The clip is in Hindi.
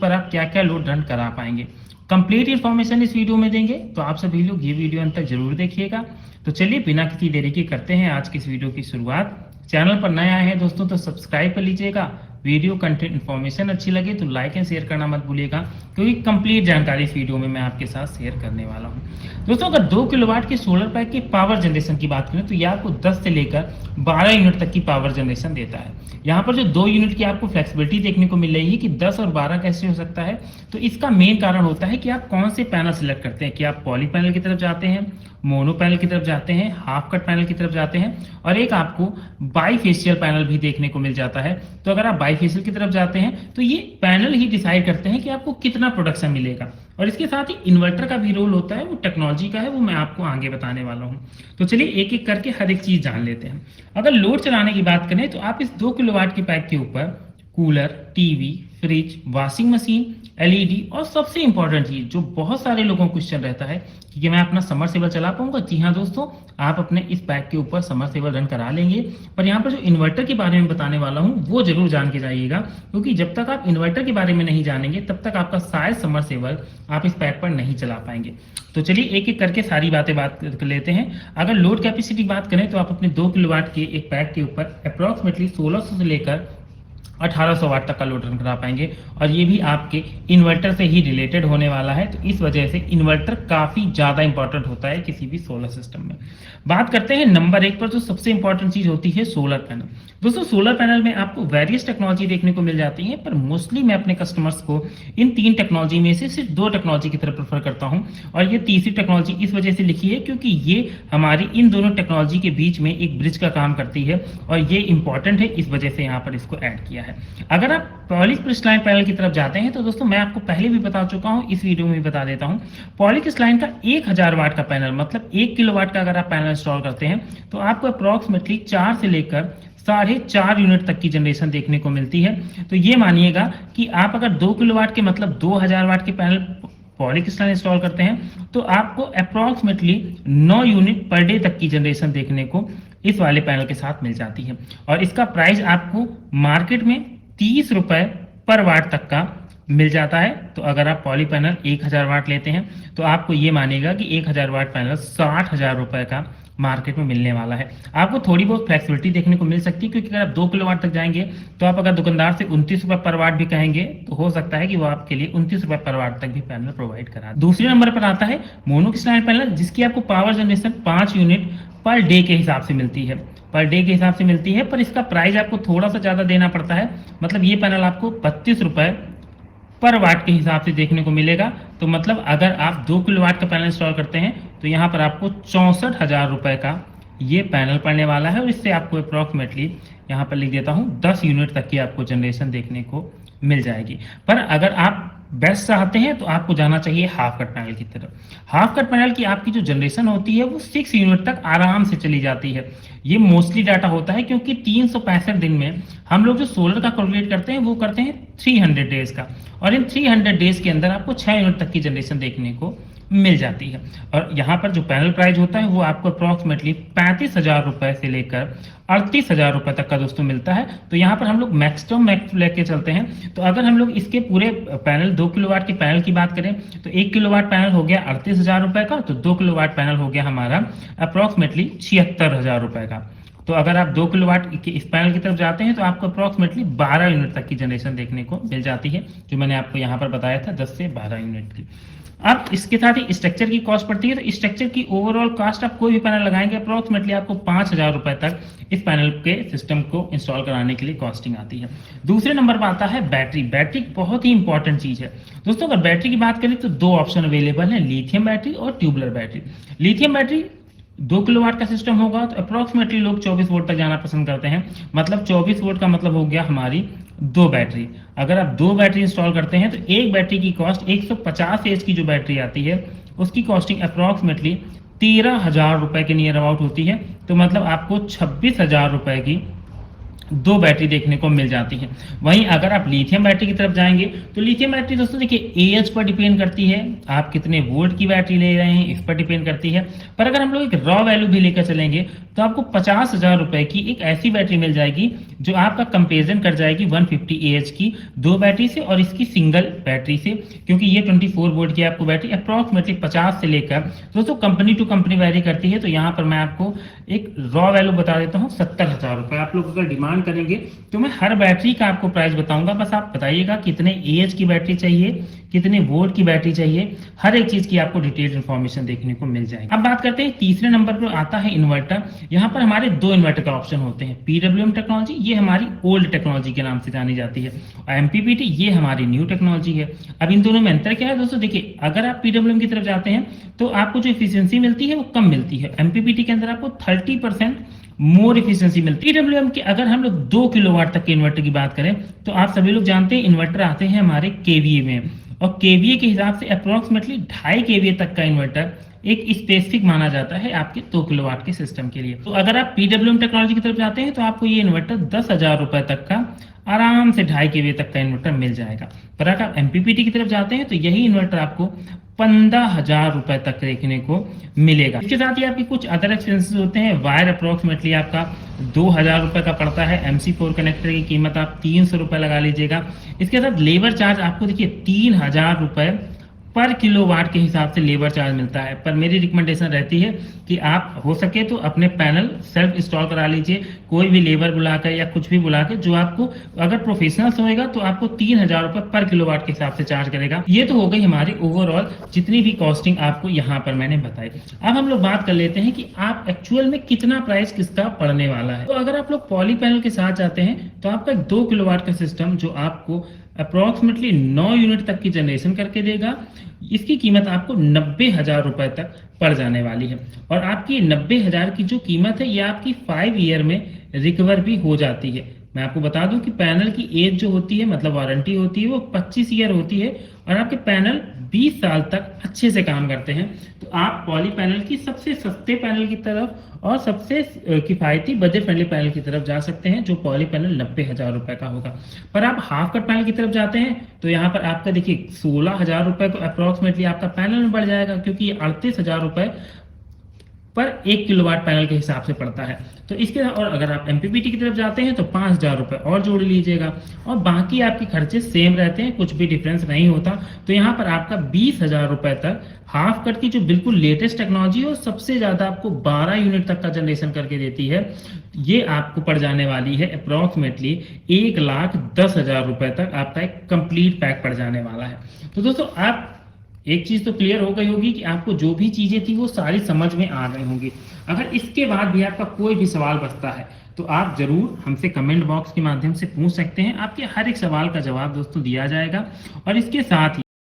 पर आप क्या क्या लोड रन करा पाएंगे। कंप्लीट इन्फॉर्मेशन इस वीडियो में देंगे, तो आप सभी लोग ये वीडियो अंत तक जरूर देखिएगा। तो चलिए बिना किसी देरी के करते हैं आज की इस वीडियो की शुरुआत। चैनल पर नए आए हैं दोस्तों तो सब्सक्राइब कर लीजिएगा। वीडियो कंटेंट इन्फॉर्मेशन अच्छी लगे तो लाइक एंड शेयर करना मत भूलिएगा, क्योंकि कंप्लीट जानकारी इस वीडियो में मैं आपके साथ शेयर करने वाला हूं। दोस्तों अगर 2 किलोवाट के सोलर पैक की पावर जनरेशन की बात करें तो यह आपको 10 से लेकर 12 यूनिट तक की पावर जनरेशन देता है। यहाँ पर जो 2 यूनिट की आपको फ्लेक्सिबिलिटी देखने को मिल रही है कि 10 और 12 कैसे हो सकता है, तो इसका मेन कारण होता है कि आप कौन से पैनल सिलेक्ट करते हैं, कि आप पॉली पैनल की तरफ जाते हैं, मोनो पैनल की तरफ जाते हैं, हाफ कट पैनल की तरफ जाते हैं, और एक आपको बाईफेशियल पैनल भी देखने को मिल जाता है। तो अगर आप बाईफेशियल की तरफ जाते हैं तो ये पैनल ही डिसाइड करते हैं कि आपको कितना प्रोडक्शन मिलेगा। और इसके साथ ही इन्वर्टर का भी रोल होता है, वो टेक्नोलॉजी का है, वो मैं आपको आगे बताने वाला हूँ। तो चलिए एक एक करके हर एक चीज जान लेते हैं। अगर लोड चलाने की बात करें तो आप इस 2 किलोवाट के पैक के ऊपर cooler, TV, fridge, washing machine, LED और सबसे इंपॉर्टेंट चीज जो बहुत सारे लोगों को क्वेश्चन रहता है कि मैं अपना समरसेबल चला पाऊंगा। जी हाँ दोस्तों, आप अपने इस पैक के ऊपर समरसेबल रन करा लेंगे, पर यहाँ पर जो इन्वर्टर के बारे में बताने वाला हूँ वो जरूर जान के जाइएगा, क्योंकि जब तक आप इन्वर्टर के बारे में नहीं जानेंगे तब तक आपका शायद समरसेबल आप इस पैक पर नहीं चला पाएंगे। तो चलिए एक एक करके सारी बातें बात कर लेते हैं। अगर लोड कैपेसिटी बात करें तो आप अपने 2 किलोवाट के एक पैक के ऊपर अप्रॉक्सीमेटली 1600 से लेकर 1800 वाट तक का लोड रन करा पाएंगे, और ये भी आपके इन्वर्टर से ही रिलेटेड होने वाला है। तो इस वजह से इन्वर्टर काफी ज्यादा इंपॉर्टेंट होता है किसी भी सोलर सिस्टम में। बात करते हैं नंबर 1 पर, जो सबसे इंपॉर्टेंट चीज होती है सोलर पैनल। दोस्तों सोलर पैनल में आपको वेरियस टेक्नोलॉजी देखने को मिल जाती है, पर मोस्टली मैं अपने कस्टमर्स को इन 3 टेक्नोलॉजी में से सिर्फ 2 टेक्नोलॉजी की तरफ प्रेफर करता हूं, और ये तीसरी टेक्नोलॉजी इस वजह से लिखी है क्योंकि ये हमारी इन दोनों टेक्नोलॉजी के बीच में एक ब्रिज का काम करती है, और ये इंपॉर्टेंट है, इस वजह से यहाँ पर इसको ऐड किया है। अगर आप पॉलीक्रिस्टलाइन पैनल की तरफ जाते हैं तो दोस्तों मैं आपको पहले भी बता चुका हूं, इस वीडियो में भी बता देता हूं। पॉलीक्रिस्टलाइन का 1000 वाट का पैनल मतलब 1 किलोवाट का अगर आप पैनल इंस्टॉल करते हैं तो आपको अप्रॉक्सीमेटली 4 से लेकर 4.5 यूनिट तक की जनरेशन देखने को मिलती है। तो ये मानिएगा कि आप अगर 2 किलोवाट के मतलब 2000 वाट के पैनल पॉलीक्रिस्टलाइन इंस्टॉल करते हैं तो आपको अप्रॉक्सीमेटली 9 यूनिट पर डे तक की जनरेशन देखने को इस वाले पैनल के साथ मिल जाती है, और इसका प्राइस आपको मार्केट में 30 रुपए पर वाट तक का मिल जाता है। तो अगर आप पॉली पैनल 1000 वाट लेते हैं तो आपको ये मानेगा कि 1000 वाट पैनल 60,000 रुपए का मार्केट में मिलने वाला है। आपको थोड़ी बहुत फ्लेक्सिबिलिटी देखने को मिल सकती है, क्योंकि अगर आप 2 किलोवाट तक जाएंगे तो आप अगर दुकानदार से 29 रुपए पर वाट भी कहेंगे तो हो सकता है कि वो आपके लिए 29 रुपए पर वाट तक भी पैनल प्रोवाइड करा। दूसरे नंबर पर आता है मोनोक्रिस्टलाइन पैनल, जिसकी आपको power generation 5 unit per day के हिसाब से मिलती है, पर डे के हिसाब से मिलती है, पर इसका प्राइस आपको थोड़ा सा ज्यादा देना पड़ता है। मतलब ये पैनल आपको 32 रुपए पर वाट के हिसाब से देखने को मिलेगा। तो मतलब अगर आप 2 किलोवाट का पैनल इंस्टॉल करते हैं तो यहाँ पर आपको 64,000 रुपए का ये पैनल पड़ने वाला है, और इससे आपको अप्रॉक्सीमेटली यहाँ पर लिख देता हूँ 10 यूनिट तक की आपको जनरेशन देखने को मिल जाएगी। पर अगर आप बेस्ट चाहते हैं तो आपको जाना चाहिए हाफ कट पैनल की तरफ। हाफ कट पैनल की आपकी जो जनरेशन होती है वो 6 यूनिट तक आराम से चली जाती है। ये मोस्टली डाटा होता है क्योंकि 365 दिन में हम लोग जो सोलर का कैलकुलेट करते हैं वो करते हैं 300 डेज का, और इन 300 डेज के अंदर आपको 6 यूनिट तक की जनरेशन देखने को मिल जाती है। और यहाँ पर जो पैनल प्राइस होता है वो आपको अप्रॉक्सीमेटली 35,000 रुपए से लेकर 38,000 रुपए तक का दोस्तों मिलता है। तो यहाँ पर हम लोग मैक्सिमम मैक्स लेके चलते हैं। तो अगर हम लोग इसके पूरे पैनल 2 किलोवाट के पैनल की बात करें तो 1 किलोवाट पैनल हो गया 38,000 रुपए का, तो 2 किलोवाट पैनल हो गया हमारा अप्रॉक्सीमेटली 76,000 रुपए का। तो अगर आप 2 किलोवाट के इस पैनल की तरफ जाते हैं तो आपको अप्रॉक्सीमेटली 12 यूनिट तक की जनरेशन देखने को मिल जाती है, जो मैंने आपको यहाँ पर बताया था 10 से 12 यूनिट की। अब इसके साथ ही स्ट्रक्चर की कॉस्ट पड़ती है। तो स्ट्रक्चर की ओवरऑल कॉस्ट आप कोई भी पैनल लगाएंगे अप्रॉक्सीमेटली आपको 5,000 रुपए तक इस पैनल के सिस्टम को इंस्टॉल कराने के लिए कॉस्टिंग आती है। दूसरे नंबर पर आता है बैटरी। बैटरी बहुत ही इंपॉर्टेंट चीज है दोस्तों। अगर बैटरी की बात करें तो 2 ऑप्शन अवेलेबल है, लिथियम बैटरी और tubular battery. Lithium battery 2 kilowatt का सिस्टम होगा तो अप्रॉक्सीमेटली लोग 24 वोल्ट तक जाना पसंद करते हैं। मतलब 24 वोल्ट का मतलब हो गया हमारी 2 बैटरी। अगर आप 2 बैटरी इंस्टॉल करते हैं तो एक बैटरी की कॉस्ट 150 एच की जो बैटरी आती है उसकी कॉस्टिंग अप्रॉक्सीमेटली 13,000 रुपए के नियर अबाउट होती है। तो मतलब आपको 26,000 रुपए की दो बैटरी देखने को मिल जाती है। वहीं अगर आप लिथियम बैटरी की तरफ जाएंगे तो लिथियम बैटरी दोस्तों देखिए एएच पर डिपेंड करती है, आप कितने वोल्ट की बैटरी ले रहे हैं इस पर डिपेंड करती है। पर अगर हम लोग एक रॉ वैल्यू भी लेकर चलेंगे तो आपको 50,000 रुपए की एक ऐसी बैटरी मिल जाएगी जो आपका कंपेरिजन कर जाएगी 150 एएच की दो बैटरी से और इसकी सिंगल बैटरी से, क्योंकि ये 24 वोल्ट की आपको बैटरी अप्रॉक्सीमेटली 50 से लेकर दोस्तों कंपनी टू कंपनी वेरी करती है। तो यहाँ पर मैं आपको एक रॉ वैल्यू बता देता हूँ 70,000 रुपए। आप लोग अगर डिमांड करेंगे तो मैं हर बैटरी का आपको प्राइस बताऊंगा, बस आप बताइएगा कितने एएच की बैटरी चाहिए, कितने वोल्ट की बैटरी चाहिए, हर एक चीज की आपको डिटेल्ड इन्फॉर्मेशन देखने को मिल जाएगी। अब बात करते हैं तीसरे नंबर पर आता है इन्वर्टर। यहाँ पर हमारे दो इन्वर्टर का ऑप्शन होते हैं, पीडब्ल्यूएम टेक्नोलॉजी ये हमारी ओल्ड टेक्नोलॉजी के नाम से जानी जाती है और एमपीपीटी ये हमारी न्यू टेक्नोलॉजी है। अब इन दोनों में अंतर क्या है दोस्तों, देखिए अगर आप पीडब्ल्यूएम की तरफ जाते हैं तो आपको जो एफिशिएंसी मिलती है वो कम मिलती है, एमपीपीटी के अंदर आपको 30% मोर इफिशियंसी मिलती है। पीडब्ल्यूएम की अगर हम लोग 2 किलोवाट तक के इन्वर्टर की बात करें तो आप सभी लोग जानते हैं इन्वर्टर आते हैं हमारे केवीए में, और केवीए के हिसाब से अप्रोक्सीमेटली 2.5 केवीए तक का इन्वर्टर एक स्पेसिफिक माना जाता है आपके 2 किलोवाट के सिस्टम के लिए। तो अगर आप पीडब्ल्यूएम टेक्नोलॉजी की तरफ जाते हैं तो आपको ये इन्वर्टर 10,000 रुपए तक का आराम से 2.5 केवीए तक का इन्वर्टर मिल जाएगा। पर अगर आप एमपीपीटी की तरफ जाते हैं तो यही इन्वर्टर आपको 15,000 रुपए तक देखने को मिलेगा। इसके साथ ही आपकी कुछ अदर एक्सपेंसेस होते हैं, वायर अप्रोक्सीमेटली आपका 2,000 रुपए का पड़ता है, MC4 कनेक्टर की कीमत आप 300 रुपए लगा लीजिएगा। इसके साथ लेबर चार्ज आपको देखिए 3,000 रुपए पर किलोवाट के हिसाब से लेबर चार्ज मिलता है। पर मेरी रिकमेंडेशन रहती है कि आप हो सके तो अपने पैनल सेल्फ इंस्टॉल करा लीजिए, कोई भी लेबर बुलाकर या कुछ भी बुलाकर, जो आपको अगर प्रोफेशनल्स होएगा तो आपको 3,000 रुपए पर किलोवाट के हिसाब से चार्ज करेगा। ये तो हो गई हमारी ओवरऑल जितनी भी कॉस्टिंग आपको यहाँ पर मैंने बताई। अब हम लोग बात कर लेते हैं कि आप एक्चुअल में कितना प्राइस किसका पड़ने वाला है। तो अगर आप लोग पॉली पैनल के साथ जाते हैं तो आपका 2 किलोवाट का सिस्टम जो आपको अप्रोक्सीमेटली 9 यूनिट तक की जनरेशन करके देगा, इसकी कीमत आपको 90,000 रुपए तक पड़ जाने वाली है। और आपकी 90,000 की जो कीमत है ये आपकी 5 ईयर में रिकवर भी हो जाती है। मैं आपको बता दूं कि पैनल की एज जो होती है मतलब वारंटी होती है वो 25 ईयर होती है और आपके पैनल 20 साल तक अच्छे से काम करते हैं। तो आप पॉली पैनल की सबसे सस्ते पैनल की तरफ और सबसे किफायती बजट फ्रेंडली पैनल की तरफ जा सकते हैं, जो पॉली पैनल 90,000 रुपए का होगा। पर आप हाफ कट पैनल की तरफ जाते हैं तो यहाँ पर आपका देखिए 16,000 रुपए को अप्रोक्सीमेटली आपका पैनल में बढ़ जाएगा, क्योंकि ये 38,000 रुपए पर 1 किलोवाट पैनल के हिसाब से पड़ता है। तो इसके और अगर आप एमपीपीटी की तरफ जाते हैं तो 5,000 रुपए और जोड़ लीजिएगा और बाकी आपके खर्चे सेम रहते हैं, कुछ भी डिफरेंस नहीं होता। तो यहाँ पर आपका 20,000 रुपए तक हाफ कट की जो बिल्कुल लेटेस्ट टेक्नोलॉजी है सबसे ज्यादा आपको 12 यूनिट तक का जनरेशन करके देती है, ये आपको पड़ जाने वाली है अप्रोक्सीमेटली 1,10,000 रुपए तक आपका एक कंप्लीट पैक पड़ जाने वाला है। तो दोस्तों आप एक चीज तो क्लियर हो गई होगी कि आपको जो भी चीजें थी वो सारी समझ में आ गई होंगी। अगर इसके बाद भी आपका कोई भी सवाल बचता है तो आप जरूर हमसे कमेंट बॉक्स के माध्यम से पूछ सकते हैं, आपके हर एक सवाल का जवाब दोस्तों दिया जाएगा। और इसके साथ ही